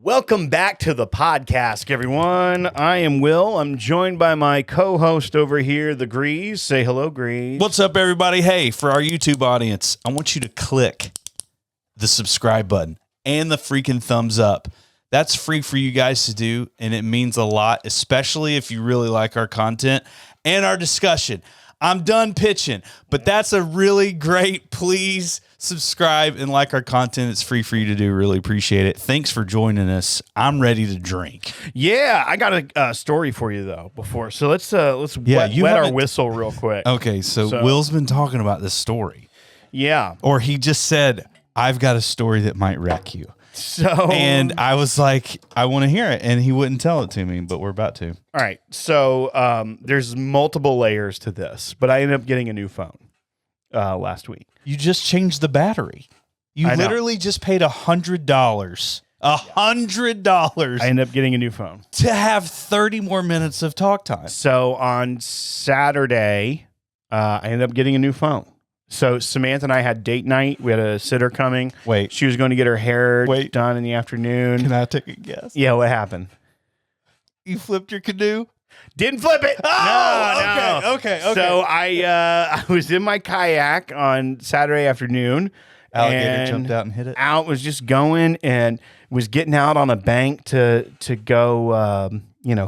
Welcome back to the podcast, everyone. I am Will. I'm joined by my co-host over here, the Grease. Say hello, Grease. What's up, everybody? Hey, for our YouTube audience, I want you to click the subscribe button and the freaking thumbs up. That's free for you guys to do, and it means a lot, especially if you really like our content and our discussion. I'm done pitching, but that's a really great. Please subscribe and like our content. It's free for you to do. Really appreciate it. Thanks for joining us. I'm ready to drink. Yeah, I got a story for you though. Before, so let's wet our whistle real quick. Okay, so Will's been talking about this story. Yeah, or he just said, "I've got a story that might wreck you." And I was like, I want to hear it. And he wouldn't tell it to me, but we're about to. All right. So there's multiple layers to this, but I ended up getting a new phone last week. You just changed the battery. You literally just paid $100. $100. I ended up getting a new phone. To have 30 more minutes of talk time. So on Saturday, I ended up getting a new phone. So Samantha and I had date night. We had a sitter coming. Wait. She was going to get her hair done in the afternoon. Can I take a guess? Yeah, what happened? You flipped your canoe? Didn't flip it. Oh, no. Okay. So I was in my kayak on Saturday afternoon. Alligator jumped out and hit it. Out was just going and was getting out on a bank to go,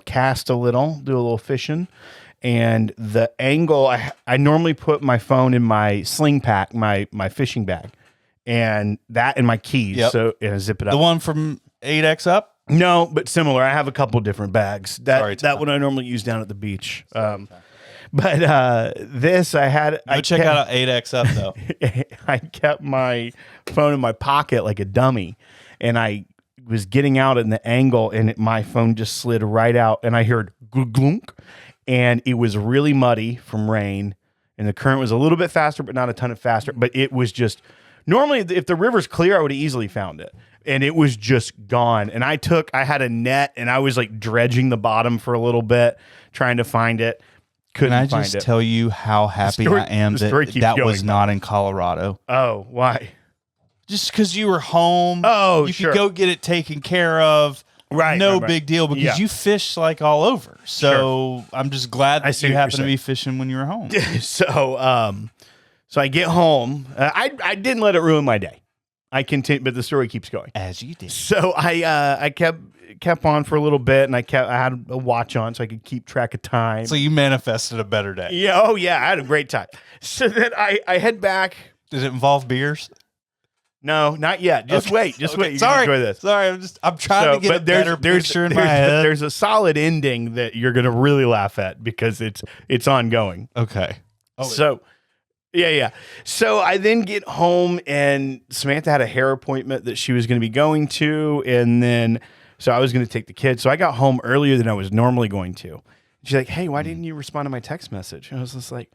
cast a little, do a little fishing. And the angle, I normally put my phone in my sling pack, my fishing bag, and that in my keys. Yep. So and I zip it up. The one from 8X up? No, but similar. I have a couple different bags. That one I normally use down at the beach. But this I had. Check out 8X up though. I kept my phone in my pocket like a dummy, and I was getting out in the angle, and my phone just slid right out, and I heard glunk. And it was really muddy from rain, and the current was a little bit faster, but not a ton of faster. But it was just, normally if the river's clear, I would have easily found it. And it was just gone. And I had a net, and I was like dredging the bottom for a little bit, trying to find it. Couldn't find it. Can I just tell you how happy I am that was not in Colorado? Oh, why? Just because you were home. Oh, you could go get it taken care of. Right. No big deal because you fish like all over. So I'm just glad that you happened to be fishing when you were home. So I get home. I didn't let it ruin my day. I continued, but the story keeps going. As you did. So I kept on for a little bit, and I had a watch on so I could keep track of time. So you manifested a better day. Yeah. Oh yeah. I had a great time. So then I head back. Did it involve beers? No, not yet. Just wait. Just wait. You Sorry. can enjoy this. Sorry. I'm trying to get a better picture in my head. There's a solid ending that you're going to really laugh at because it's ongoing. Okay. Yeah. So I then get home, and Samantha had a hair appointment that she was going to be going to, and then so I was going to take the kids. So I got home earlier than I was normally going to. She's like, "Hey, why didn't you respond to my text message?" And I was just like,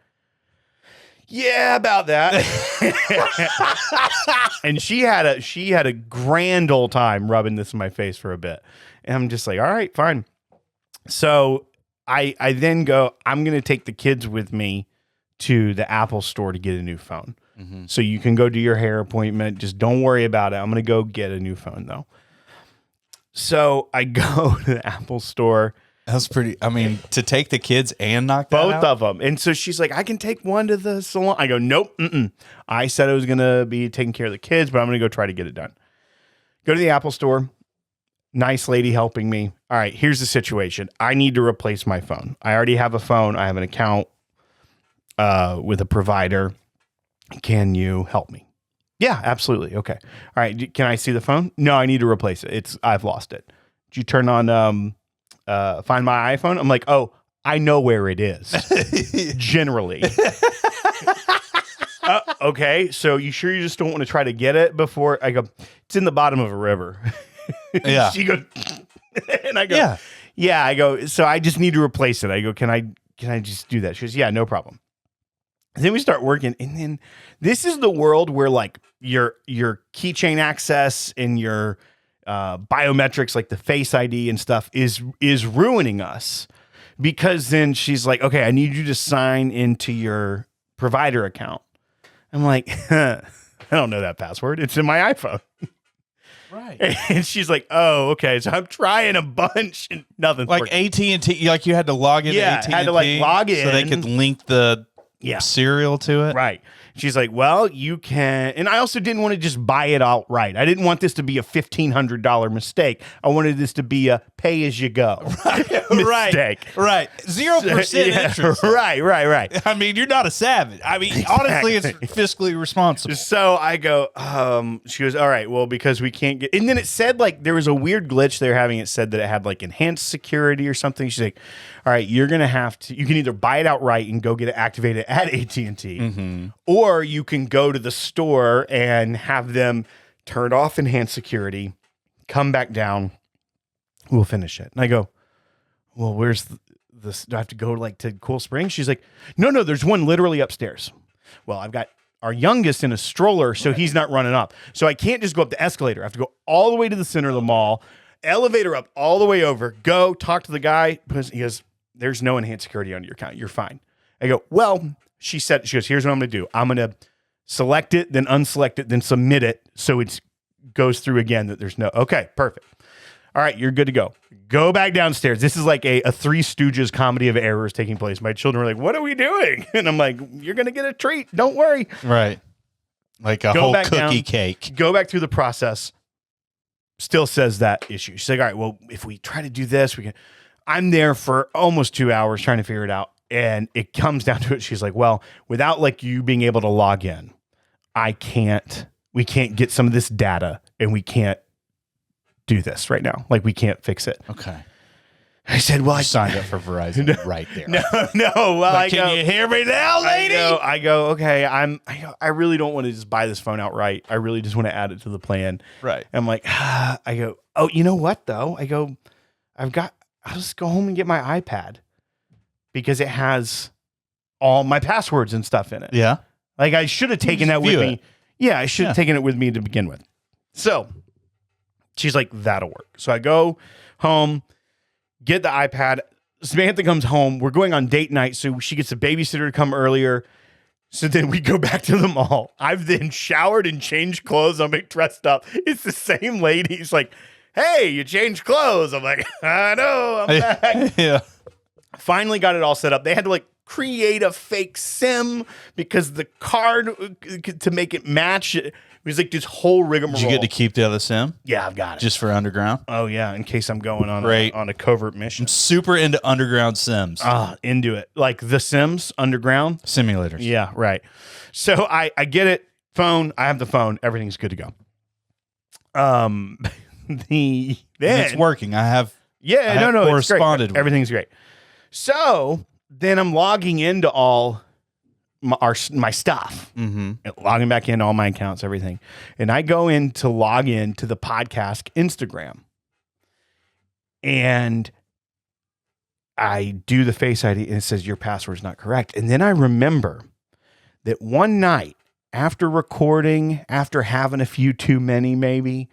yeah, about that. And she had a grand old time rubbing this in my face for a bit. And I'm just like, all right, fine. So I then go, I'm going to take the kids with me to the Apple store to get a new phone. Mm-hmm. So you can go do your hair appointment. Just don't worry about it. I'm going to go get a new phone though. So I go to the Apple store. That's pretty. I mean, to take the kids and knock that both out? of them. And so she's like, I can take one to the salon. I go, nope. I said I was going to be taking care of the kids, but I'm going to go try to get it done. Go to the Apple store. Nice lady helping me. All right, here's the situation. I need to replace my phone. I already have a phone. I have an account with a provider. Can you help me? Yeah, absolutely. Okay. All right. Can I see the phone? No, I need to replace it. I've lost it. Did you turn on Find My iPhone? I'm like, oh, I know where it is. Generally. Okay, so you sure you just don't want to try to get it before? I go, it's in the bottom of a river. Yeah. She goes, and I go, yeah. I go, so I just need to replace it. I go, can I just do that? She goes, yeah, no problem. And then we start working, and then this is the world where like your keychain access and your biometrics, like the Face ID and stuff, is ruining us, because then she's like, okay, I need you to sign into your provider account. I'm like, I don't know that password. It's in my iPhone. Right. And she's like, oh, okay. So I'm trying a bunch and nothing's Like working. AT&T, like you had to log into AT&T. Had to like log in so they could link the serial to it. Right. She's like, well, you can. And I also didn't want to just buy it outright. I didn't want this to be a $1,500 mistake. I wanted this to be a pay as you go mistake. Right. 0% interest. Right. I mean, you're not a savage. I mean, honestly, it's fiscally responsible. So I go, she goes, all right, well, because we can't get, and then it said like, there was a weird glitch they were having. It said that it had like enhanced security or something. She's like, all right, you're going to have to, you can either buy it outright and go get it activated at AT&T, or you can go to the store and have them turn off enhanced security, come back down, we'll finish it. And I go, well, where's this? Do I have to go like to Cool Springs? She's like, no, there's one literally upstairs. Well, I've got our youngest in a stroller, so he's not running up. So I can't just go up the escalator. I have to go all the way to the center of the mall, elevator up all the way over, go talk to the guy. He goes, there's no enhanced security on your account. You're fine. I go, well, she goes, here's what I'm going to do. I'm going to select it, then unselect it, then submit it. So it goes through again that there's no, okay, perfect. All right, you're good to go. Go back downstairs. This is like a Three Stooges comedy of errors taking place. My children were like, what are we doing? And I'm like, you're going to get a treat. Don't worry. Right. Like a whole cookie cake. Go back through the process. Still says that issue. She's like, all right, well, if we try to do this, we can. I'm there for almost 2 hours trying to figure it out. And it comes down to it. She's like, well, without like you being able to log in, we can't get some of this data and we can't do this right now. Like we can't fix it. Okay. I said, well, I signed up for Verizon right there. No. Well, can you hear me now, lady? I go, okay. I really don't want to just buy this phone outright. I really just want to add it to the plan. Right. And I'm like, I go, oh, you know what though? I go, I'll just go home and get my iPad because it has all my passwords and stuff in it. Yeah. Like I should have taken that with me. Yeah, I should have taken it with me to begin with. So she's like, that'll work. So I go home, get the iPad. Samantha comes home. We're going on date night. So she gets a babysitter to come earlier. So then we go back to the mall. I've then showered and changed clothes. I'm like dressed up. It's the same lady. He's like, hey, you changed clothes. I'm like, I know. I'm back. Yeah. Finally got it all set up. They had to like create a fake SIM because the card to make it match. It was like this whole rigmarole. Did you get to keep the other SIM? Yeah, I've got it. Just for underground? Oh, yeah, in case I'm going on, on a covert mission. I'm super into underground Sims. Into it. Like The Sims, underground. Simulators. Yeah, right. So I get it. Phone. I have the phone. Everything's good to go. It's working. I corresponded. It's great. Everything's great. So then I'm logging into all my stuff, logging back into all my accounts, everything. And I go in to log in to the Podcask Instagram. And I do the Face ID and it says your password's not correct. And then I remember that one night after recording, after having a few too many maybe,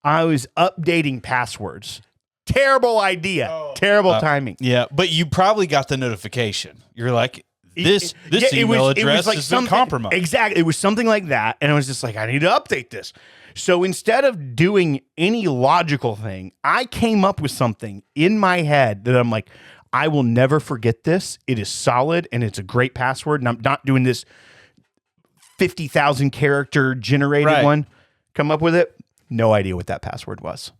I was updating passwords. Terrible idea. Terrible timing. Yeah, but you probably got the notification. You're like, this email address has been compromised. Exactly. It was something like that. And I was just like, I need to update this. So instead of doing any logical thing, I came up with something in my head that I'm like, I will never forget this. It is solid and it's a great password. And I'm not doing this 50,000 character generated one. Come up with it. No idea what that password was.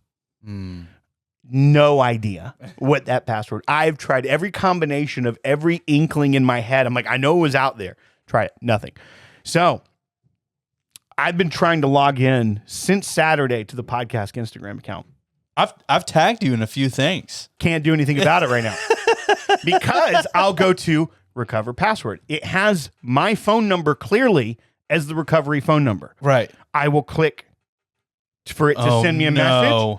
No idea what that password. I've tried every combination of every inkling in my head. I'm like, I know it was out there. Try it. Nothing. So I've been trying to log in since Saturday to the Podcask Instagram account. I've tagged you in a few things. Can't do anything about it right now because I'll go to recover password. It has my phone number clearly as the recovery phone number. Right. I will click for it to send me a message.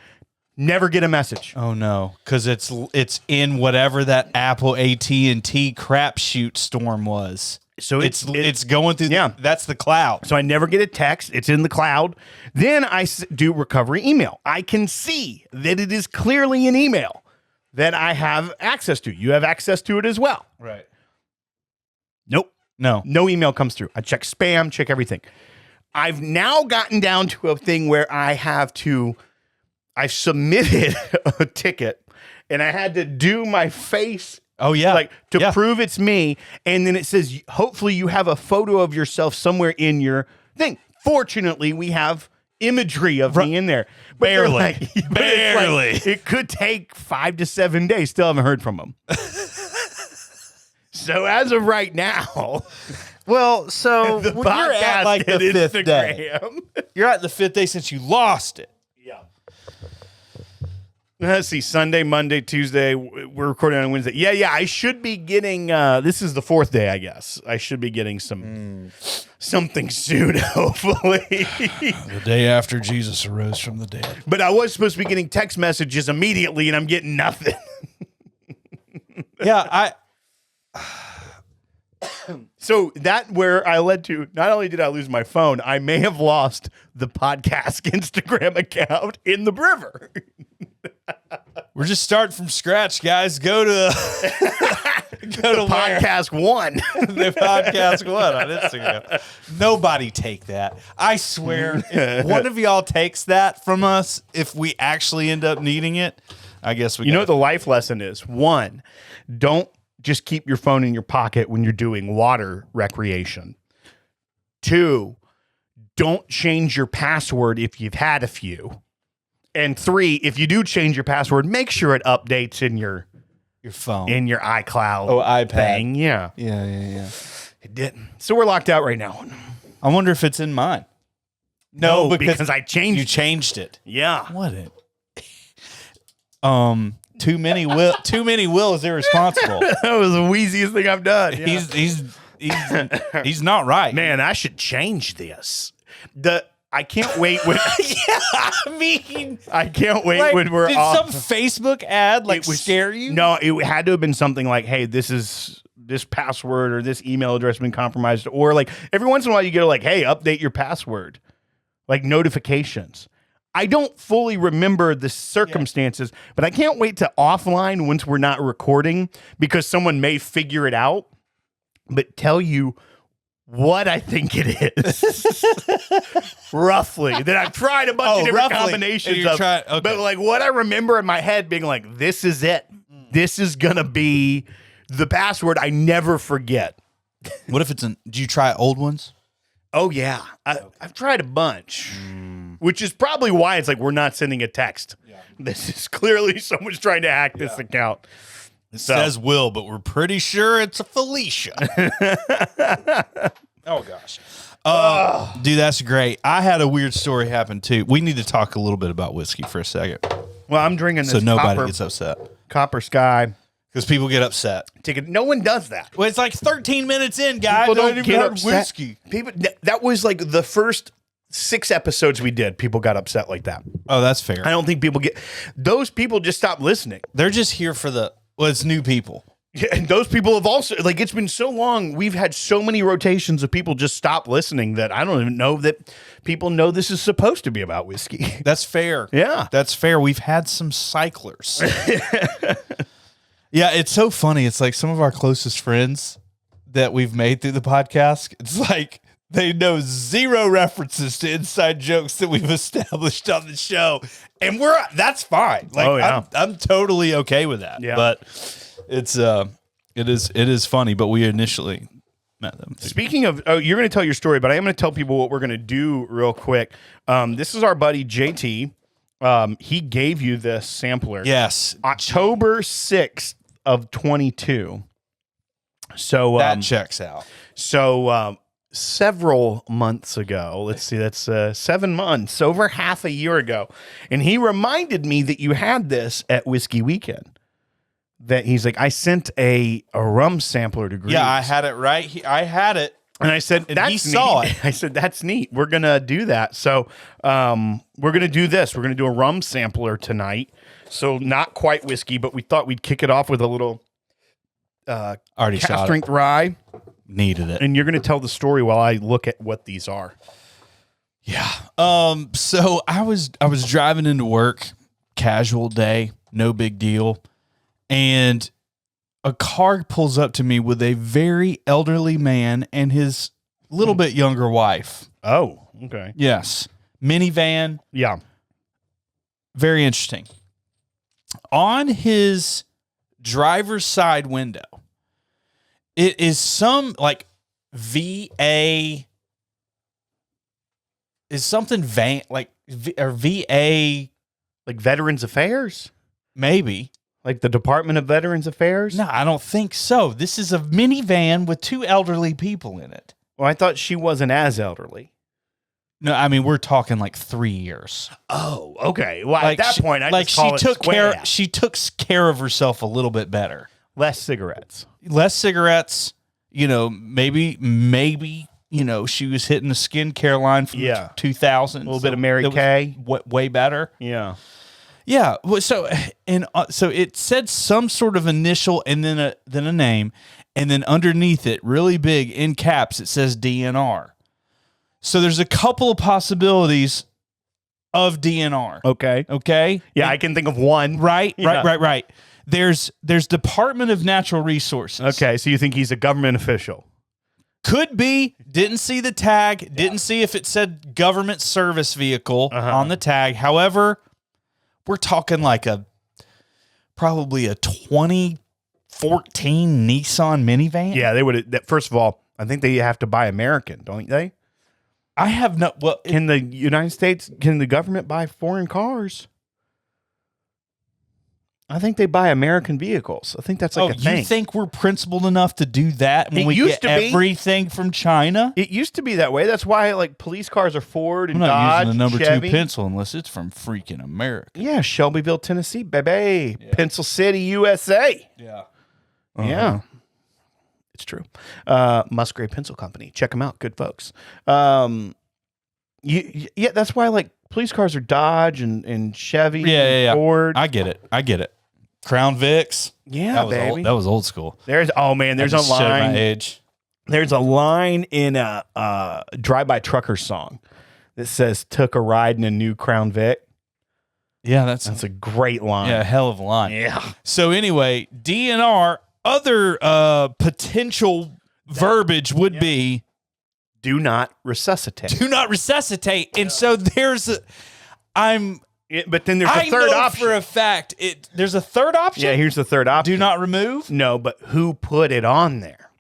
Never get a message. Oh no, because it's in whatever that Apple AT&T crapshoot storm was. So it's going through. Yeah, that's the cloud. So I never get a text. It's in the cloud. Then I do recovery email. I can see that it is clearly an email that I have access to. You have access to it as well. Right. Nope. No email comes through. I check spam, check everything. I've now gotten down to a thing where I've submitted a ticket and I had to do my face. Oh yeah. Like to prove it's me. And then it says, hopefully you have a photo of yourself somewhere in your thing. Fortunately, we have imagery of me in there. But barely. It could take 5 to 7 days. Still haven't heard from them. So as of right now, Well, so the when you're at podcast like the and fifth day. Instagram. You're at the 5th day since you lost it. Yeah. Let's see. Sunday, Monday, Tuesday. We're recording on Wednesday. Yeah. I should be getting. This is the 4th day, I guess. I should be getting something soon, hopefully. The day after Jesus arose from the dead. But I was supposed to be getting text messages immediately, and I'm getting nothing. Yeah, So that where I led to. Not only did I lose my phone, I may have lost the podcast Instagram account in the river. We're just starting from scratch, guys. Go to Podcast one. the podcast one on Instagram. Nobody take that. I swear, if one of y'all takes that from us, if we actually end up needing it, I guess we. You know what the life lesson is? 1, don't just keep your phone in your pocket when you're doing water recreation. 2, don't change your password if you've had a few. And 3, if you do change your password, make sure it updates in your phone, in your iCloud. Oh, iPad. thing. Yeah. yeah. It didn't. So we're locked out right now. I wonder if it's in mine. No, because I changed You changed it. Yeah. What it? Too many will is irresponsible. That was the wheeziest thing I've done. Yeah. He's not right. Man, I should change this. I can't wait when I can't wait when we're did off. some Facebook ad It was- scare you? No, it had to have been something like, hey, this password or this email address has been compromised. Or like every once in a while you get like, hey, update your password. Like notifications. I don't fully remember the circumstances, but I can't wait to offline once we're not recording because someone may figure it out, but tell you what I think it is. Roughly. That I've tried a bunch of different combinations of. But like what I remember in my head being like, this is it. This is going to be the password I never forget. What if do you try old ones? Oh, yeah. I've tried a bunch, which is probably why it's like we're not sending a text. Yeah. This is clearly someone's trying to hack this account. It says Will, but we're pretty sure it's a Felicia. Oh, gosh. Dude, that's great. I had a weird story happen, too. We need to talk a little bit about whiskey for a second. Well, I'm drinking this So nobody gets upset. Copper Sky Because people get upset. ticket. No one does that. Well, it's like 13 minutes in, guys. People Don't don't even get have upset. whiskey. People, that was like the first 6 episodes we did. People got upset like that. Oh, that's fair. I don't think people get... Those people just stopped listening. They're just here for it's new people. Yeah, and those people have also, like, it's been so long. We've had so many rotations of people just stop listening that I don't even know that people know this is supposed to be about whiskey. That's fair. Yeah. That's fair. We've had some cyclers. Yeah, it's so funny. It's like some of our closest friends that we've made through the podcast. It's like they know 0 references to inside jokes that we've established on the show. And that's fine. Like, Oh, yeah. I'm totally okay with that. Yeah. But it is funny, but we initially met them. Speaking of, you're going to tell your story, but I am going to tell people what we're going to do real quick. This is our buddy JT. He gave you this sampler. Yes. October 6th of 22. So That checks out. So several months ago, let's see, that's 7 months, over half a year ago. And he reminded me that you had this at Whiskey Weekend. That he's like, I sent a rum sampler to Greece. Yeah, I had it right. I had it. And I said, And that's he saw neat. it. I said, that's neat. We're going to do that. So we're going to do this. We're going to do a rum sampler tonight. So not quite whiskey, but we thought we'd kick it off with a little Already cast shot it. strength rye. Needed it. And you're going to tell the story while I look at what these are. Yeah. So I was driving into work, casual day, no big deal. And a car pulls up to me with a very elderly man and his little bit younger wife. Oh, okay. Yes. Minivan. Yeah. Very interesting. On his driver's side window, it is some like VA is something van like or VA Like Veterans Affairs? maybe. Like the Department of Veterans Affairs? No, I don't think so. This is a minivan with 2 elderly people in it. Well, I thought she wasn't as elderly. No, I mean we're talking like 3 years. Oh, okay. Well, Like at that she, point, I like just call she it took square. care. She took care of herself a little bit better. Less cigarettes. Less cigarettes. You know, maybe. You know, she was hitting the skincare line from Yeah. 2000. A little bit of Mary Kay. Way better. Yeah. Yeah. Well, so so it said some sort of initial and then a name, and then underneath it, really big in caps, it says DNR. So there's a couple of possibilities of DNR. Okay. Okay. Yeah, I can think of one. Right. Yeah. Right. There's Department of Natural Resources. Okay, so you think he's a government official? Could be. Didn't see the tag. Didn't see if it said government service vehicle on the tag. However, we're talking like probably a 2014 Nissan minivan. Yeah, they would. First of all, I think they have to buy American, don't they? I have no. Well, Can the United States, can the government buy foreign cars? I think they buy American vehicles. I think that's like a thing. You think we're principled enough to do that when It we used get to be. everything from China? It used to be that way. That's why like police cars are Ford and I'm not Dodge, using the number Chevy. 2 pencil unless it's from freaking America. Yeah, Shelbyville, Tennessee, baby. Pencil City, USA. Yeah. Yeah. It's true. Musgrave Pencil Company. Check them out. Good folks. Yeah, that's why like police cars are Dodge and Chevy and Ford. I get it. Crown Vics. Yeah, that was baby. Old, that was old school. There's I a just showed my line. age. There's a line in a Drive-By Trucker song that says "Took a ride in a new Crown Vic." Yeah, that's a great line. a hell of a line. Yeah. So anyway, DNR, other potential verbiage would be Do not resuscitate. do not resuscitate. And so there's But then there's a third option. for a fact there's a third option. Yeah, here's the third option. Do not remove. No, but who put it on there?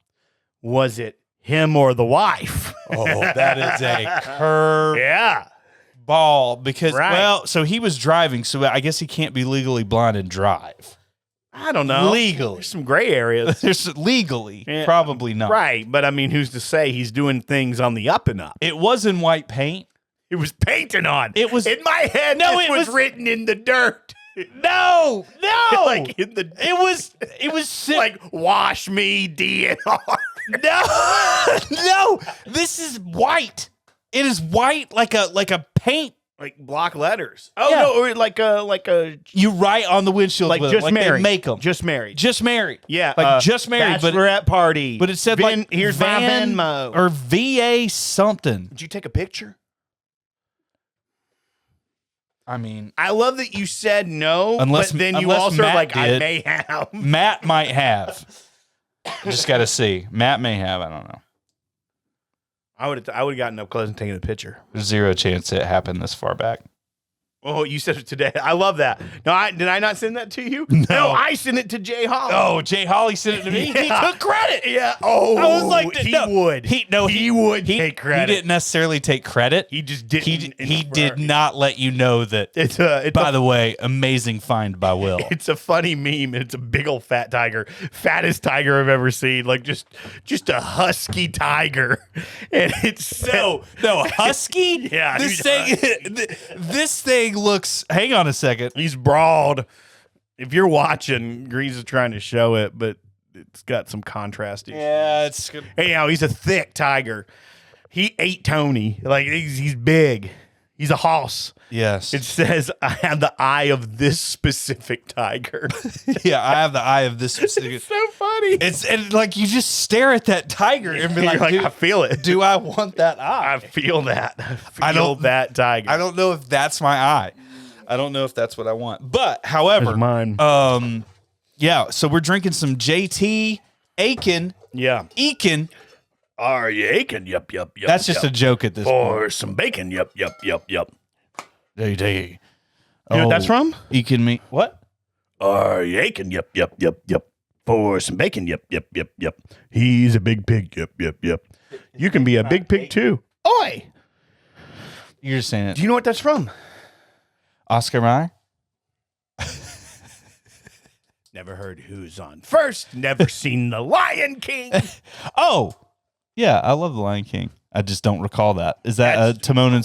Was it him or the wife? Oh, that is a curve Yeah. ball because Right. so he was driving, so I guess he can't be legally blind and drive. I don't know. Legally. There's some gray areas. There's legally Yeah. probably not. Right, but I mean, who's to say he's doing things on the up and up? It was in white paint. It was painted on. It was- in my head. No, this it was was- written in the dirt. No. Like in the it was like wash me DNR. no. This is white. It is white like a paint. Like block letters. Oh Yeah. no, or like a You write on the windshield like with just it, like married. they make them. Just married. Just married. Yeah, like just married, bachelorette party. but it said Vin, like here's my Van Venmo. or VA something. Did you take a picture? I mean, I love that you said no, Unless- but then you unless also are Matt like, I did. may have. Matt might have. Just got to see. Matt may have. I don't know. I would have gotten up close and taken a picture. There's zero chance it happened this far back. Oh, you said it today. I love that. No, did I not send that to you? No. I sent it to Jay Holly. Oh, Jay Holly sent it to me. He Yeah. took credit. Yeah. Oh, I was like, he no, would. He would take credit. He didn't necessarily take credit. He just didn't. He did not let you know that. It's By the way, amazing find by Will. It's a funny meme. It's a big old fat tiger, fattest tiger I've ever seen. Like just a husky tiger, and it's No, husky. Yeah, this he's thing. This thing looks. Hang on a second. He's broad. If you're watching, Grease is trying to show it, but it's got some contrast issues. Yeah, it's good. Anyhow, he's a thick tiger. He ate Tony. Like he's big. He's a hoss. Yes. It says, I have the eye of this specific tiger. Yeah, I have the eye of this. It's so funny. It's and like you just stare at that tiger and be You're like, like, I feel it. do I want that eye? I feel that. I feel I don't- that tiger. I don't know if that's my eye. I don't know if that's what I want. But however, That's mine. yeah. So we're drinking some JT Aiken. Yeah. Eakin. Are you aching? Yep. That's just a joke at this point. For some bacon. Yep. Day. You know what that's from? Eking me. What? Are you aching? Yep. For some bacon. Yep. He's a big pig. Yep. You can be a big pig too. Oi! You're just saying it. Do you know what that's from? Oscar Mayer? Never heard Who's on First. Never seen The Lion King. Oh, yeah. I love The Lion King. I just don't recall that. Is that Timon and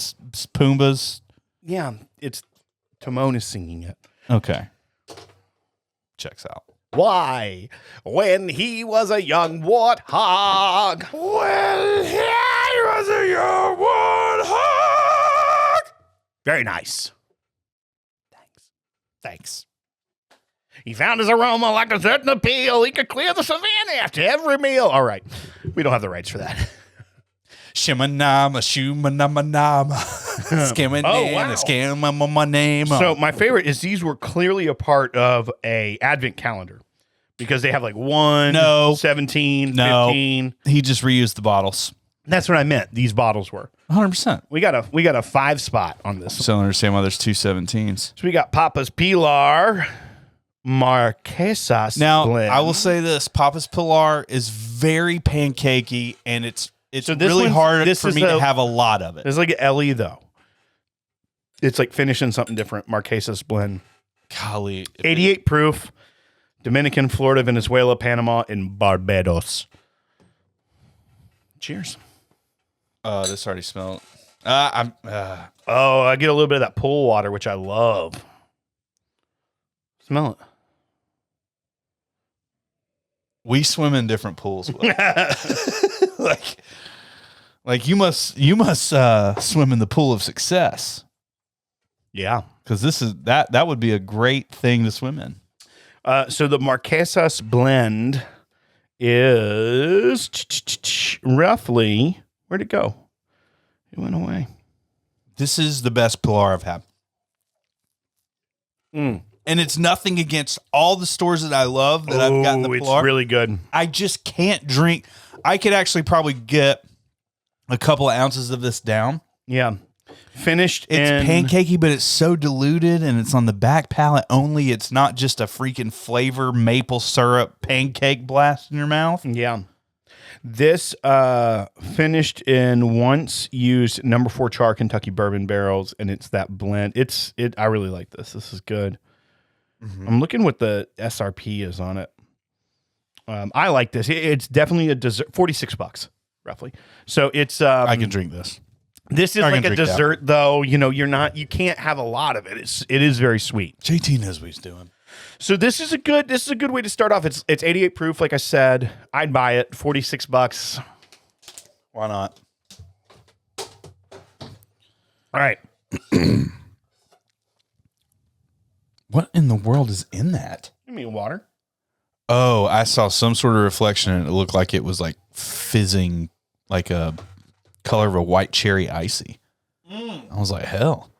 Pumbaa's? Yeah, it's Timon is singing it. Okay. Checks out. Why? When he was a young warthog. When he was a young warthog. Very nice. Thanks. He found his aroma like a certain appeal. He could clear the savannah after every meal. All right. We don't have the rights for that. Shimanama, shumanamanama. Scam my name. So my favorite is these were clearly a part of a advent calendar because they have like 1, 17, 15. He just reused the bottles. That's what I meant. These bottles were 100%. We got a 5 spot on this. So I don't understand why there's 2 17s. So we got Papa's Pilar, Marquesas. Now blend. I will say this: Papa's Pilar is very pancakey, and it's So this really one's- hard this for is me to have a lot of it. It's like an Ellie though. It's like finishing something different. Marquesas blend, Golly, 88 proof, Dominican, Florida, Venezuela, Panama, and Barbados. Cheers. This already smelled. Oh, I get a little bit of that pool water, which I love. Smell it. We swim in different pools. Will. like you must swim in the pool of success. Yeah. Because that would be a great thing to swim in. So the Marquesas blend is roughly, where'd it go? It went away. This is the best Pilar I've had. And it's nothing against all the stores that I love that I've gotten the Pilar. It's really good. I just can't drink. I could actually probably get a couple of ounces of this down. Yeah. Finished It's pancakey, but it's so diluted and it's on the back palate only. It's not just a freaking flavor maple syrup pancake blast in your mouth. Yeah. This finished in once used number 4 char Kentucky bourbon barrels, and it's that blend. I really like this. This is good. I'm looking what the SRP is on it. I like this. It's definitely a dessert. $46 roughly. So it's I can drink this. This is like a dessert though. You know, you can't have a lot of it. It is very sweet. JT knows what he's doing. So this is a good way to start off. It's 88 proof, like I said. I'd buy it. $46. Why not? All right. What in the world is in that? Give me water. Oh, I saw some sort of reflection and it looked like it was like fizzing, like a color of a white cherry icy. I was like, hell.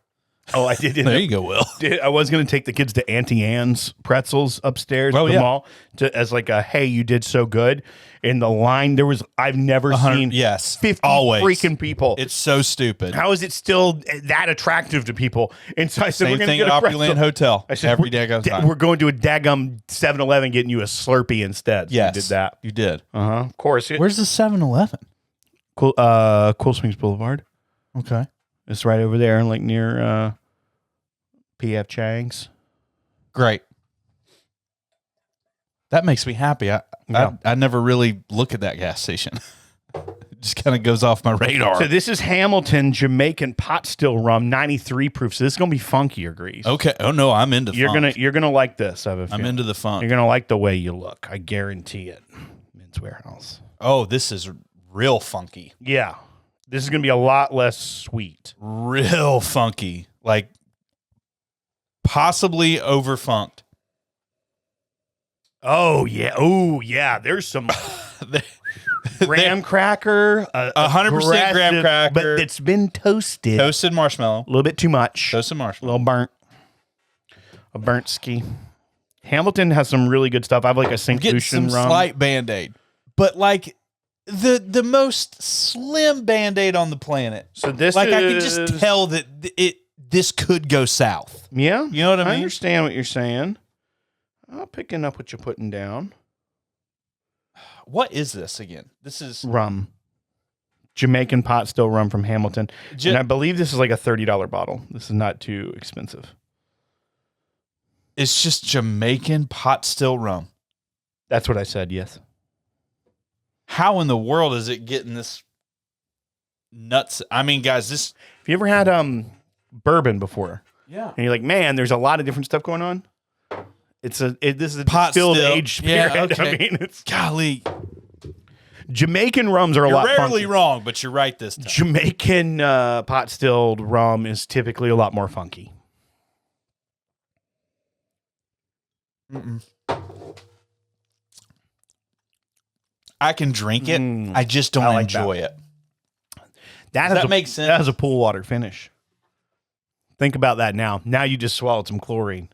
Oh, I did. There you go, Will. I was going to take the kids to Auntie Anne's pretzels upstairs at the mall as like a, hey, you did so good. In the line, I've never seen 50 freaking people. It's so stupid. How is it still that attractive to people? And so I said, Same we're going to thing get at a Opryland pretzel. Hotel. I said, every day goes time. We're going to a daggum 7-Eleven getting you a Slurpee instead. So Yes. you did that. You did. Of course. Where's the 7-Eleven? Cool Springs Boulevard. Okay. It's right over there, like near P.F. Chang's. Great. That makes me happy. I never really look at that gas station. It just kind of goes off my radar. So this is Hamilton Jamaican pot still rum, 93 proof. So this is gonna be funkier, Grease. Okay. Oh no, I'm into. You're gonna like this. I'm into the funk. You're gonna like the way you look. I guarantee it. Men's Warehouse. Oh, this is real funky. Yeah, this is gonna be a lot less sweet. Real funky, like possibly over funked. Oh yeah. There's some graham cracker, 100% graham cracker, but it's been toasted. Toasted marshmallow, A little bit too much. toasted A marshmallow. little burnt. A burnt ski. Hamilton has some really good stuff. I have like a St. Getting Lucian some rum. slight Band-Aid, but like the most slim Band-Aid on the planet. So this Like is, I can just tell that this could go south. Yeah, You know what I mean? understand what you're saying. I'm picking up what you're putting down. What is this again? This is Rum. Jamaican pot still rum from Hamilton. And I believe this is like a $30 bottle. This is not too expensive. it's just Jamaican pot still rum. That's what I said, yes. How in the world is it getting this nuts? I mean, guys, this Have you ever had bourbon before? yeah. And you're like, man, there's a lot of different stuff going on. This is a Pot distilled still. aged Yeah, spirit. okay. I mean, it's Golly, Jamaican rums are a you're lot rarely funky. wrong, but you're right this time. Jamaican pot stilled rum is typically a lot more funky. I can drink it. Mm. I just don't I like enjoy it. That makes sense? That has a pool water finish. Think about that now. Now you just swallowed some chlorine.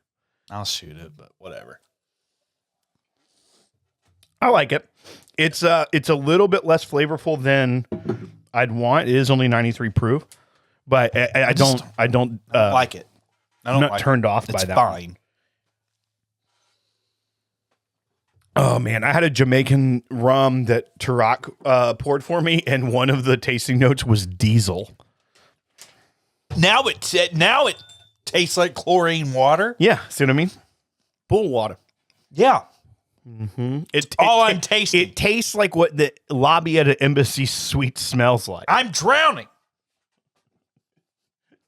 I'll shoot it, but whatever. I like it. It's a little bit less flavorful than I'd want. It is only 93 proof, but I don't like it. I I'm don't not like turned off it. by It's that. fine. Oh man, I had a Jamaican rum that Tarak poured for me, and one of the tasting notes was diesel. Now it tastes like chlorine water. Yeah, see what I mean? Pool water. Yeah. I'm tasting. It tastes like what the lobby at an embassy suite smells like. I'm drowning.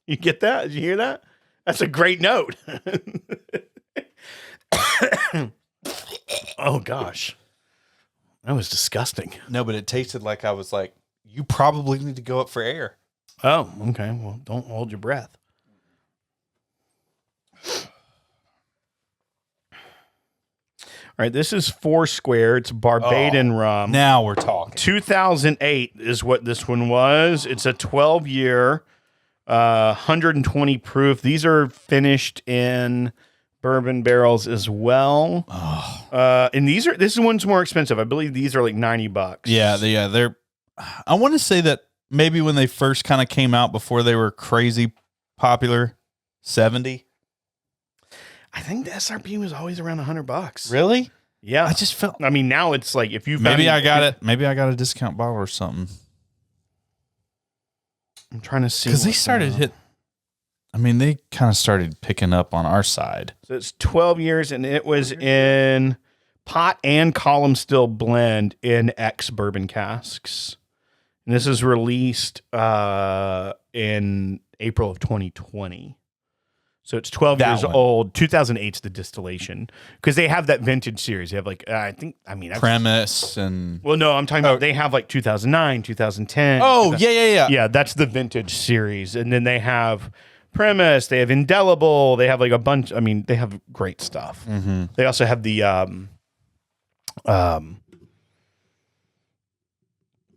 You get that? Did you hear that? That's a great note. Oh gosh, that was disgusting. No, but it tasted like I was like, you probably need to go up for air. Oh, okay. Well, don't hold your breath. All right, this is Foursquare. It's Barbadian rum. Now we're talking. 2008 is what this one was. It's a 12-year, 120 proof. These are finished in bourbon barrels as well. And this one's more expensive. I believe these are like $90. Yeah, they're. I want to say that maybe when they first kind of came out before they were crazy popular, 70. I think the SRP was always around $100. Really? Yeah. I just felt I mean, now it's like if you maybe I got it. Maybe I got a discount bottle or something. I'm trying to see Because they what, started hit. I mean, they kind of started picking up on our side. So it's 12 years, and it was in pot and column still blend in X bourbon casks. And this is released in April of 2020. So it's 12 That years one. old. 2008's the distillation because they have that vintage series. They have like Premise and well, no, I'm talking about they have like 2009, 2010. oh yeah. Yeah, that's the vintage series. And then they have Premise, they have Indelible, they have like a bunch. I mean, they have great stuff. Mm-hmm. They also have the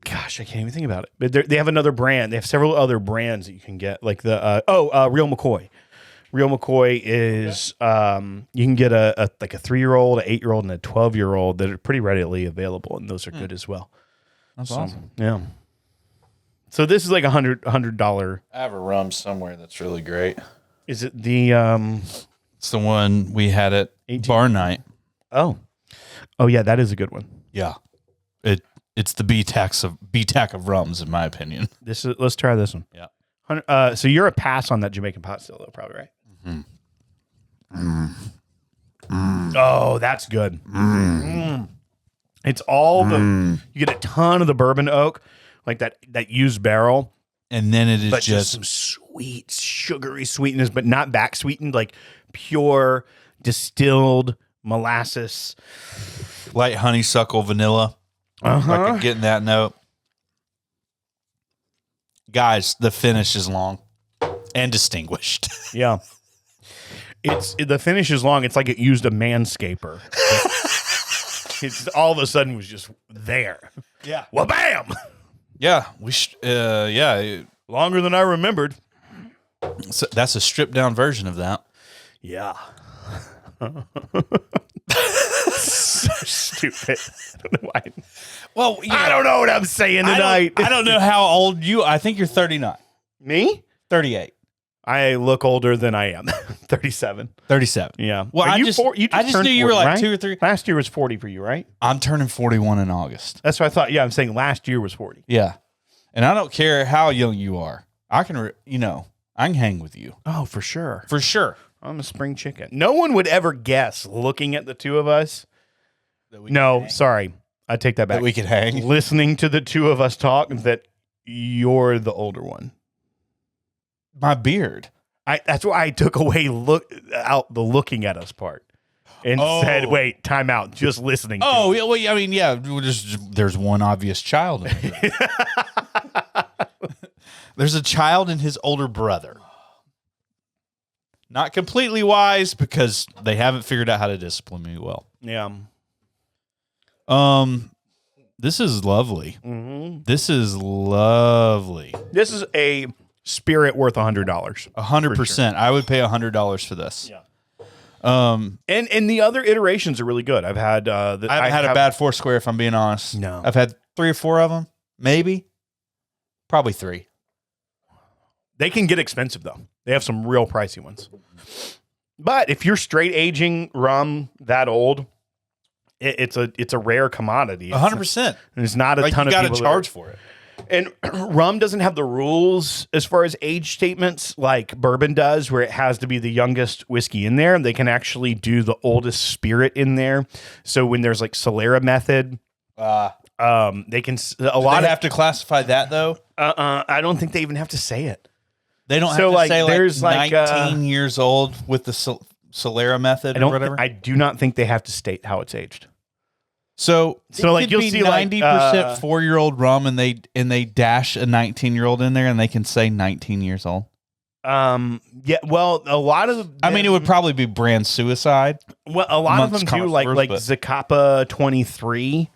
gosh, I can't even think about it. But they have another brand. They have several other brands that you can get, like the Real McCoy. Real McCoy is you can get a 3-year-old, an 8-year-old, and a 12-year-old that are pretty readily available, and those are good as well. That's awesome. Yeah. So this is like $100. I have a rum somewhere that's really great. Is it the It's the one we had at 18. bar night. Oh yeah, that is a good one. Yeah, it's the BTAC of rums, in my opinion. Let's try this one. Yeah. So you're a pass on that Jamaican pot still, though, probably, right? Oh, that's good. It's all you get a ton of the bourbon oak, like that used barrel, And then it is but just some sweet, sugary sweetness, but not back sweetened, like pure distilled molasses. light honeysuckle vanilla. Like getting that note. Guys, the finish is long and distinguished. Yeah. The finish is long. It's like it used a manscaper. It's all of a sudden was just there. Yeah. Well, bam! Yeah, Longer than I remembered. so that's a stripped down version of that. Yeah. stupid. I don't know why. Well, I don't know what I'm saying tonight. I don't know how old you. I think you're 39, Me? 38, I look older than I am. 37. 37. Yeah. Well, Are I you just, four- you I just turned knew you were 40, like right? 2 or 3. Last year was 40 for you, right? I'm turning 41 in August. That's what I thought. Yeah, I'm saying last year was 40. Yeah, and I don't care how young you are. I can, I can hang with you Oh, for sure. for sure. I'm a spring chicken. No one would ever guess looking at the two of us. No, sorry. I take that back. That we could hang. Listening to the two of us talk that you're the older one. My beard. That's why I took away the looking at us part and said, wait, time out. Just listening. to Oh, it. yeah, well, I mean, yeah. There's one obvious child. In here. There's a child and his older brother. Not completely wise because they haven't figured out how to discipline me well. Yeah. This is lovely. Mm-hmm. This is lovely. This is a spirit worth $100. 100%. I would pay $100 for this. Yeah. And the other iterations are really good. I've had I haven't had a bad Foursquare, if I'm being honest. No. I've had 3 or 4 of them, maybe, probably 3. They can get expensive though. They have some real pricey ones. But if you're straight aging rum that old, it's a rare commodity. 100%. There's not a Like, ton you of got to people charge for it. And rum doesn't have the rules as far as age statements like bourbon does, where it has to be the youngest whiskey in there. They can actually do the oldest spirit in there. So when there's like Solera method, they can Have to classify that though. I don't think they even have to say it. They don't have So, to like, say there's, like like, 19 years old with the Solera method or whatever. I do not think they have to state how it's aged. So like, could you'll be see, like, 90% 4-year-old rum, and they dash a 19-year-old in there, and they can say 19 years old. Yeah. Well, a lot of I mean, it would probably be brand suicide. well, a lot of them amongst do like connoisseurs, but- Zacapa 23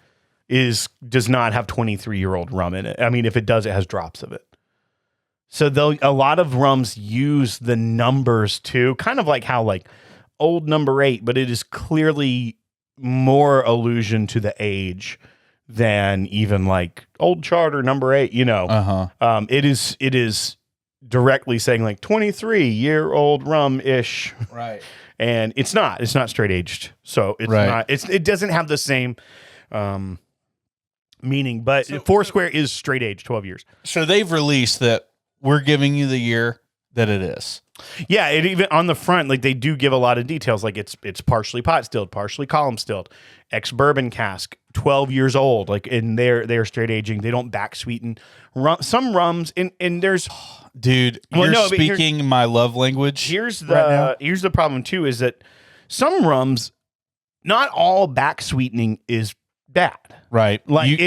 does not have 23-year-old rum in it. I mean, if it does, it has drops of it. So a lot of rums use the numbers too, kind of like how like old number 8, but it is clearly more allusion to the age than even like old charter number 8. It is directly saying like 23-year-old rum ish, Right. and it's not straight aged, so it's Right. not. It doesn't have the same meaning, but Foursquare is straight aged 12 years. So they've released that we're giving you the year that it is. Yeah, it even on the front, like they do give a lot of details. Like it's partially pot stilled, partially column stilled, ex bourbon cask, 12 years old. Like in they're straight aging. They don't back sweeten. Some rums and there's Dude, Well, you're no, but speaking my love language. here's right the problem too is that some rums, not all back sweetening is bad. Right. Like,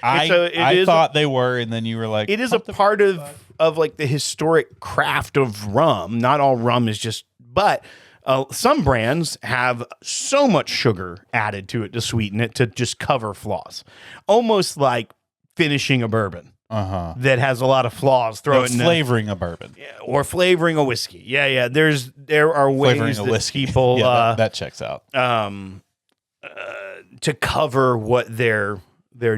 I thought they were, and then you were like, It is a part of like the historic craft of rum. Not all rum is just, but some brands have so much sugar added to it to sweeten it to just cover flaws, almost like finishing a bourbon that has a lot of flaws. flavoring a bourbon. Or flavoring a whiskey. Yeah. There are ways Flavoring a that whiskey. people that checks out. to cover what they're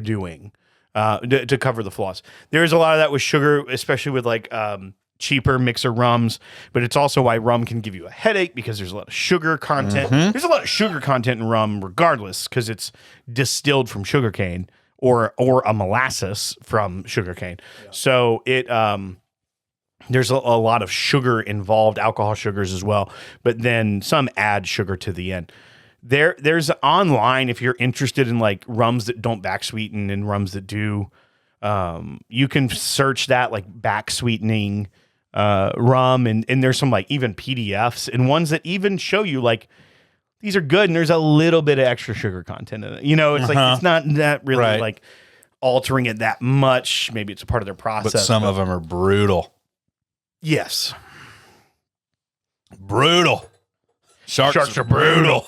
doing, to cover the flaws. There's a lot of that with sugar, especially with like cheaper mixer rums, but it's also why rum can give you a headache because there's a lot of sugar content. There's a lot of sugar content in rum regardless because it's distilled from sugarcane or a molasses from sugarcane. Yeah. So there's a lot of sugar involved, alcohol sugars as well, but then some add sugar to the end. There's online, if you're interested in like rums that don't back sweeten and rums that do, you can search that like back sweetening rum, and there's some like even PDFs and ones that even show you like these are good and there's a little bit of extra sugar content in it. It's like it's not that really like altering it that much. Maybe it's a part of their process. But some of them are brutal. Yes. Brutal. Sharks are brutal.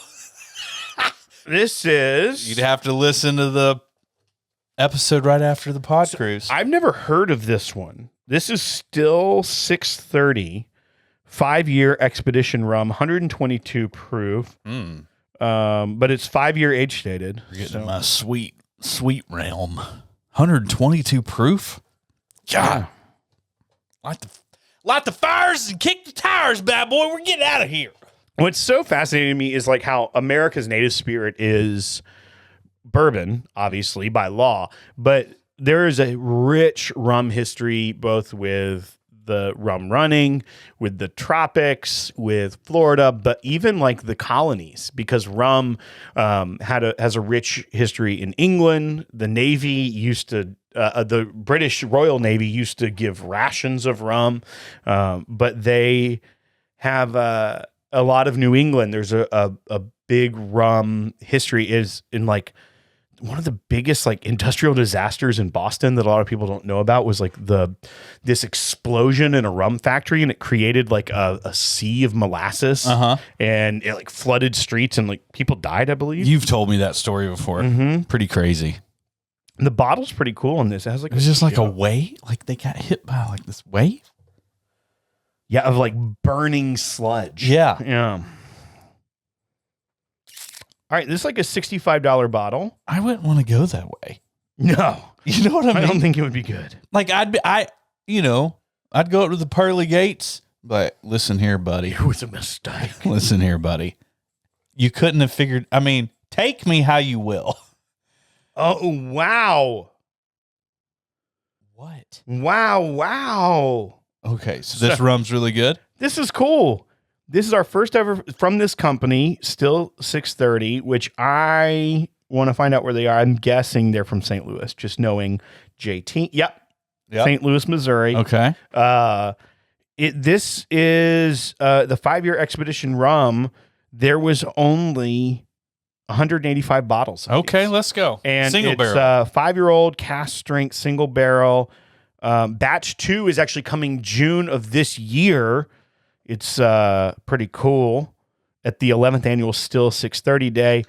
This is... You'd have to listen to the episode right after the pod cruise. I've never heard of this one. This is still 630, 5-year expedition rum, 122 proof. But it's 5-year age stated. We're getting my sweet realm. 122 proof. God. Light the fires and kick the tires, bad boy. We're getting out of here. What's so fascinating to me is like how America's native spirit is bourbon, obviously by law, but there is a rich rum history, both with the rum running, with the tropics, with Florida, but even like the colonies, because rum has a rich history in England. The Navy used to, the British Royal Navy used to give rations of rum, but they have a lot of New England. There's a big rum history is in like one of the biggest like industrial disasters in Boston that a lot of people don't know about was like this explosion in a rum factory, and it created like a sea of molasses, and it like flooded streets and like people died, I believe. You've told me that story before. Pretty crazy. And the bottle's pretty cool on this. It has like It was just like a wave. Like they got hit by like this wave. yeah, of like burning sludge. Yeah. Yeah. All right, this is like a $65 bottle. I wouldn't want to go that way. No, You know what I mean? I don't think it would be good. Like I'd go up to the pearly gates, but listen here, buddy. It was a mistake. Listen here, buddy. You couldn't have figured. I mean, take me how you will. Oh, wow. What? Wow. Okay, so this rum's really good. This is cool. This is our first ever from this company, still 630, which I want to find out where they are. I'm guessing they're from St. Louis, just knowing JT. Yep. St. Louis, Missouri. Okay. This is the 5-year expedition rum. There was only 185 bottles. of Okay, these. let's go. And Single it's barrel. 5-year-old cast strength single barrel. Batch 2 is actually coming June of this year. It's pretty cool. At the 11th annual Still 630 Day.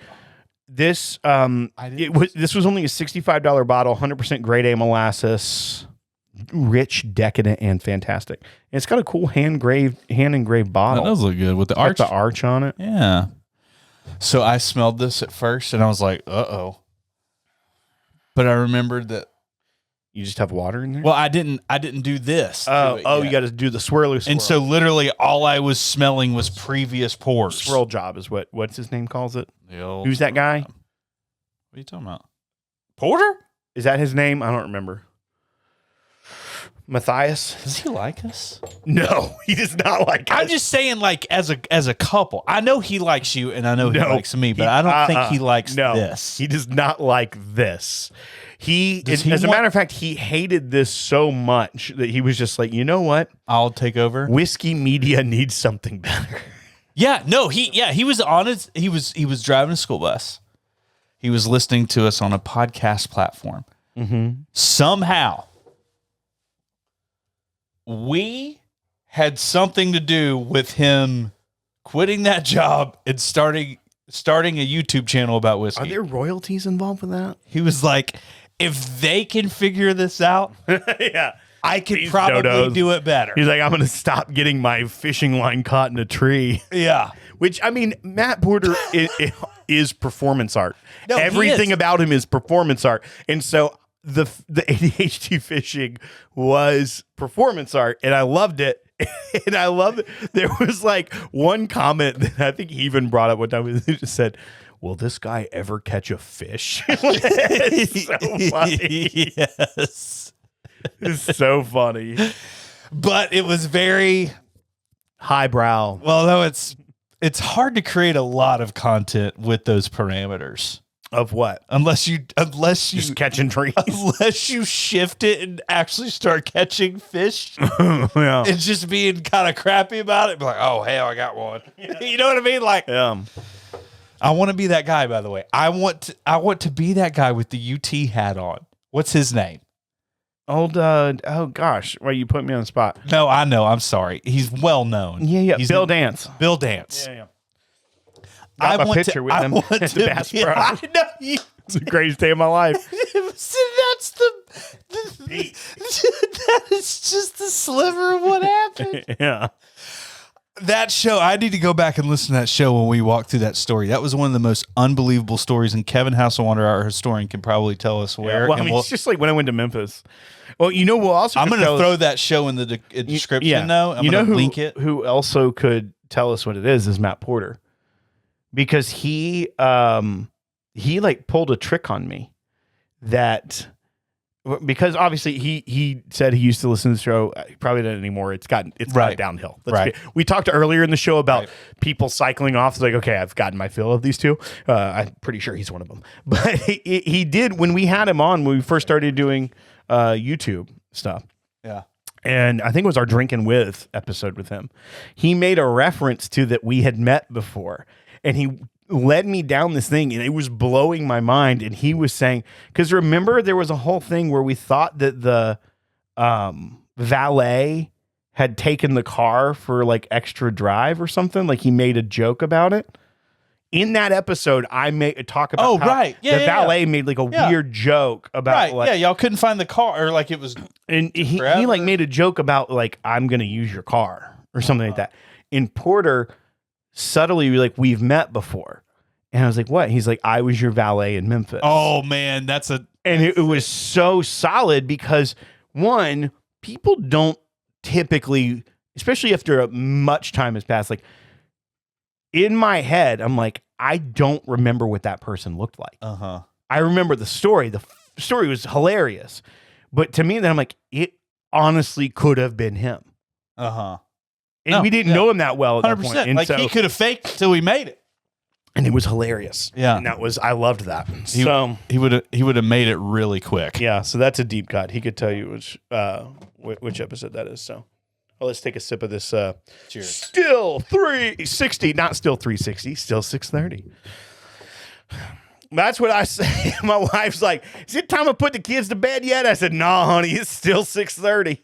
This this was only a $65 bottle, 100% grade A molasses, rich, decadent, and fantastic. And it's got a cool hand engraved bottle. That does look good with the Got arch. the arch on it. Yeah. So I smelled this at first, and I was like, "Uh-oh." But I remembered that. You just have water in there. Well, I didn't do this. You got to do the swirly swirl. And so literally all I was smelling was previous pours. swirl job is what's his name calls it. The old- Who's that guy? What are you talking about? Porter? Is that his name? I don't remember. Matthias? Does he like us? No, he does not like us. I'm just saying, like, as a couple. I know he likes you, and I know he likes me, but I don't think he likes this. He does not like this. Does he as a want- matter of fact, he hated this so much that he was just like, you know what? I'll take over. Whiskey media needs something better. Yeah, no, he was on his he was driving a school bus. He was listening to us on a podcast platform. Somehow we had something to do with him quitting that job and starting a YouTube channel about whiskey. Are there royalties involved with that? He was like, if they can figure this out, Yeah. I could These probably dodos. do it better. He's like, I'm going to stop getting my fishing line caught in a tree. Yeah. Which, I mean, Matt Porter is performance art. No, he Everything is. about him is performance art. And so the ADHD fishing was performance art, and I loved it. And I loved it. There was like one comment that I think he even brought up one time. He just said, will this guy ever catch a fish? It's so funny. Yes. It's so funny. But it was very Highbrow. well, no, it's hard to create a lot of content with those parameters. Of what? Unless you Just catching trees. unless you shift it and actually start catching fish Yeah. and just being kind of crappy about it. Be like, oh hell, I got one. You know what I mean? Like I want to be that guy, by the way. I want to be that guy with the UT hat on. What's his name? Old, oh gosh. Well, you put me on the spot. No, I know. I'm sorry. He's well known. Yeah. He's Bill Dance. Bill Dance. Yeah. Got my picture with him want at the to Bass be- Pro. I know you. It's the greatest day of my life. That's that is just the sliver of what happened. Yeah. That show, I need to go back and listen to that show when we walk through that story. That was one of the most unbelievable stories, and Kevin Hasselwander, our historian, can probably tell us where. Well, I mean, it's just like when I went to Memphis. Well, you know, we'll also. I'm going to throw that show in the description. Though I'm going to link it. Who also could tell us what it is Matt Porter, because he like pulled a trick on me that. Because obviously he said he used to listen to the show. He probably doesn't anymore. It's gone downhill. We talked earlier in the show about people cycling off. It's like, okay, I've gotten my fill of these two. I'm pretty sure he's one of them. But he did when we had him on when we first started doing YouTube stuff. Yeah. And I think it was our Drinking With episode with him. He made a reference to that we had met before, and he led me down this thing, and it was blowing my mind. And he was saying, because remember there was a whole thing where we thought that the valet had taken the car for like extra drive or something. Like he made a joke about it. In that episode, I talk about how the valet made like a weird joke about like, y'all couldn't find the car, or like it was, and he like made a joke about like, I'm gonna use your car or something like that. In Porter, subtly like, we've met before. And I was like, what? He's like, I was your valet in Memphis. Oh man, and it was so solid because one, people don't typically, especially after much time has passed, like in my head, I'm like, I don't remember what that person looked like. I remember the story. The story was hilarious. But to me, then I'm like, it honestly could have been him. And we didn't know him that well at 100%. That point. And like he could have faked till we made it. And it was hilarious. Yeah. And I loved that. He would have made it really quick. Yeah. So that's a deep cut. He could tell you which episode that is. So let's take a sip of this. Cheers. Still 360, not still 360, still 630. That's what I say. My wife's like, is it time to put the kids to bed yet? I said, no, honey, it's still 630.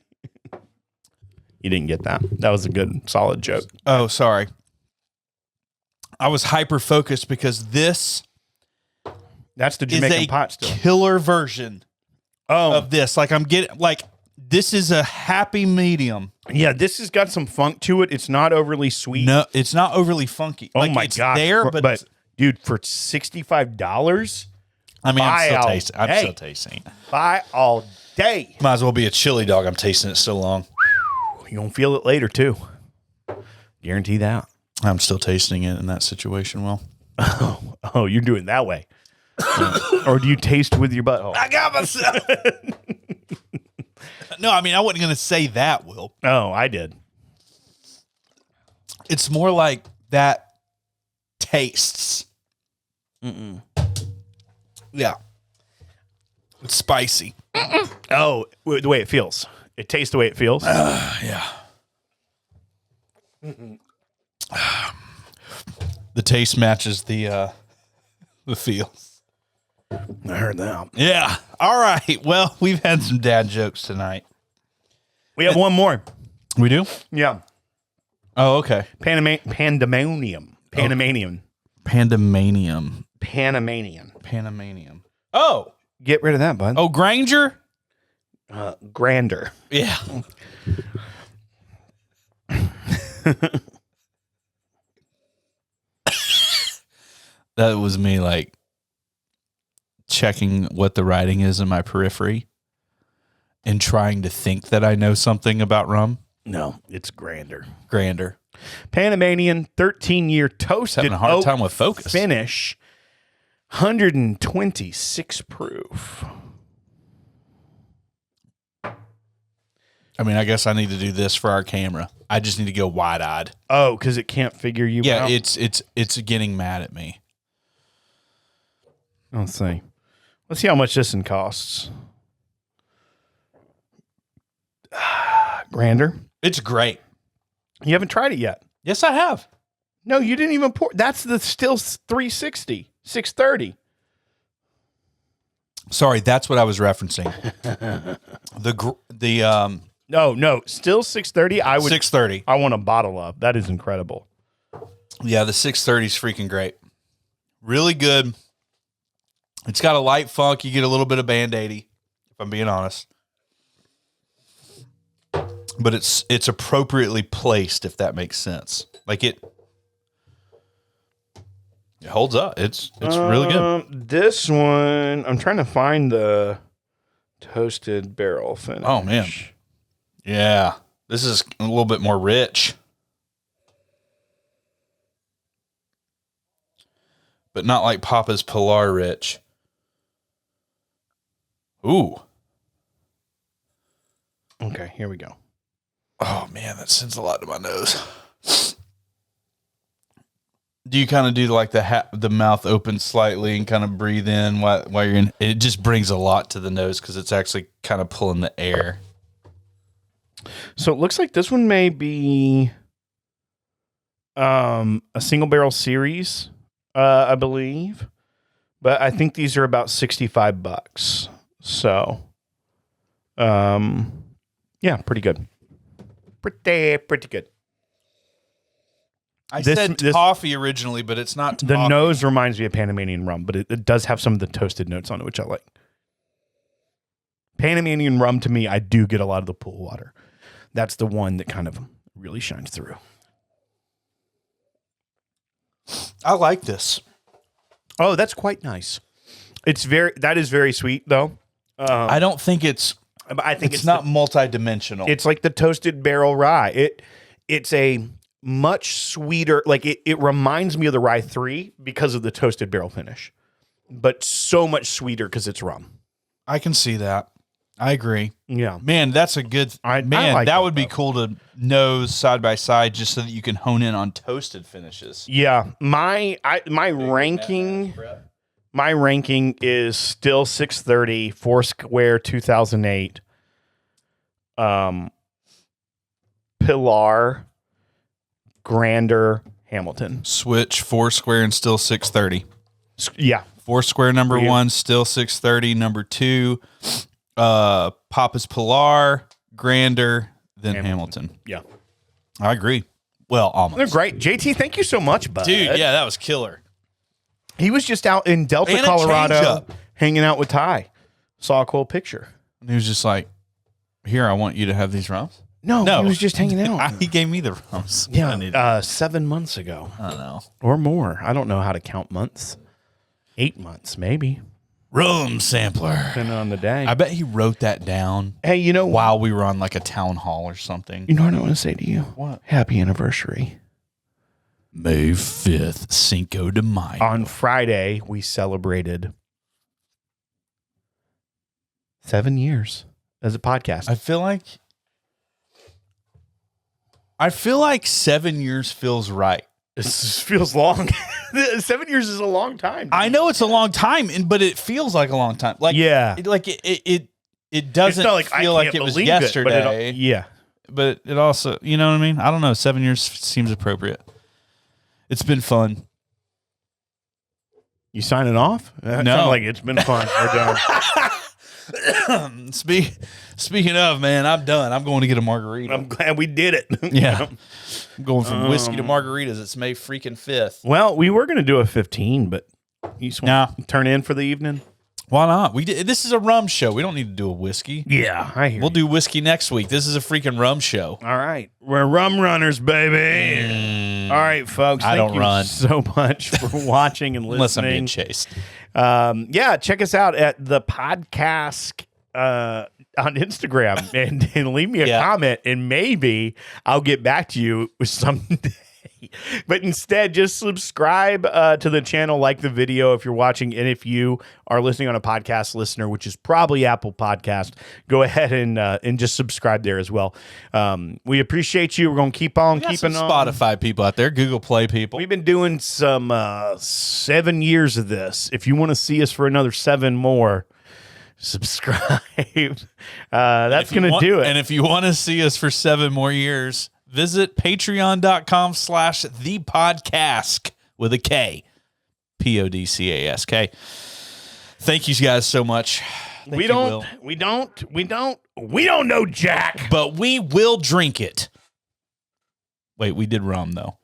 You didn't get that. That was a good, solid joke. Oh, sorry. I was hyper focused because that's the Jamaican pot still. Killer version of this. Like I'm getting this is a happy medium. Yeah, this has got some funk to it. It's not overly sweet. No, it's not overly funky. Oh my god! There, but dude, for $65, I mean, I'm still tasting. Buy all day. Might as well be a chili dog. I'm tasting it so long. You're gonna feel it later too. Guarantee that. I'm still tasting it in that situation. Well, oh, you're doing it that way, or do you taste with your butthole? I got myself. No, I mean I wasn't going to say that. Will. Oh, I did. It's more like that tastes. Yeah, it's spicy. Oh, the way it feels. It tastes the way it feels. Yeah. The taste matches the feels. I heard that. Yeah. All right. Well, we've had some dad jokes tonight. We have one more. We do? Yeah. Oh, okay. Pandemonium. Panamanian. Panamanian. Oh. Get rid of that, bud. Oh, Granger? Grander. Yeah. That was me like checking what the writing is in my periphery and trying to think that I know something about rum. No, it's Grander. Panamanian, 13-year toasted having a hard time with focus. Finish, 126 proof. I mean, I guess I need to do this for our camera. I just need to go wide-eyed. Oh, because it can't figure you out? Yeah, it's getting mad at me. Let's see. Let's see how much this one costs. Grander. It's great. You haven't tried it yet. Yes, I have. No, you didn't even pour. That's the still 360, 630. Sorry, that's what I was referencing. No, still 630. 630. I want a bottle of. That is incredible. Yeah, the 630 is freaking great. Really good. It's got a light funk. You get a little bit of Band-Aidy, if I'm being honest. but it's appropriately placed, if that makes sense. Like it holds up. It's really good. This one, I'm trying to find the toasted barrel finish. Oh man, yeah, this is a little bit more rich, but not like Papa's Pilar rich. Ooh. Okay, here we go. Oh man, that sends a lot to my nose. Do you kind of do like the mouth open slightly and kind of breathe in while you're in? It just brings a lot to the nose because it's actually kind of pulling the air. So it looks like this one may be a single barrel series, I believe. But I think these are about $65. So, yeah, pretty good. Pretty good. I said toffee originally, but it's not toffee. The nose reminds me of Panamanian rum, but it does have some of the toasted notes on it, which I like. Panamanian rum, to me, I do get a lot of the pool water. That's the one that kind of really shines through. I like this. Oh, that's quite nice. That is very sweet, though. I don't think I think it's not multi-dimensional. It's like the toasted barrel rye. It's a much sweeter, like it reminds me of the Rye 3 because of the toasted barrel finish, but so much sweeter because it's rum. I can see that. I agree. Yeah, man, that's a good. I like that would be cool to nose side by side, just so that you can hone in on toasted finishes. Yeah, my ranking is still 630 Foursquare 2008. Pilar, Grander, Hamilton. Switch Foursquare and still 630. Yeah, Foursquare number 1 still 630. Number 2, Papa's Pilar, Grander, then Hamilton. Yeah, I agree. Well, almost. They're great. JT, thank you so much, bud. Dude, yeah, that was killer. He was just out in Delta, Colorado, hanging out with Ty. Saw a cool picture. And he was just like, "Here, I want you to have these rums." No, he was just hanging out. He gave me the rums. Yeah, 7 months ago. I don't know. Or more. I don't know how to count months. 8 months, maybe. Rum sampler. Depending on the day. I bet he wrote that down. Hey, you know, while we were on like a town hall or something. You know what I want to say to you? What? Happy anniversary. May 5th, Cinco de Mayo. On Friday, we celebrated 7 years as a podcast. I feel like 7 years feels right. This feels long. 7 years is a long time. I know it's a long time, but it feels like a long time. Like, yeah, it doesn't feel like it was yesterday. But it also, you know what I mean? I don't know. 7 years seems appropriate. It's been fun. You signing off? No, like it's been fun. We're done. Speaking of, man, I'm done. I'm going to get a margarita. I'm glad we did it. Yeah. I'm going from whiskey to margaritas. It's May freaking 5th. Well, we were going to do a 15, but you just want to turn in for the evening? Why not? This is a rum show. We don't need to do a whiskey. Yeah, I hear We'll do whiskey next week. This is a freaking rum show. All right. We're rum runners, baby. All right, folks. Thank you so much for watching and listening. Unless I'm being chased. Yeah, check us out at the Podcask on Instagram and leave me a comment, and maybe I'll get back to you someday. But instead, just subscribe to the channel, like the video if you're watching, and if you are listening on a podcast listener, which is probably Apple Podcast, go ahead and just subscribe there as well. We appreciate you. We're going to keep on keeping on. Spotify people out there, Google Play people. We've been doing some 7 years of this. If you want to see us for another 7 more, subscribe. That's going to do it. And if you want to see us for 7 more years, visit patreon.com/thepodcask with a K. Podcask. Thank you guys so much. We don't know Jack. But we will drink it. Wait, we did rum though.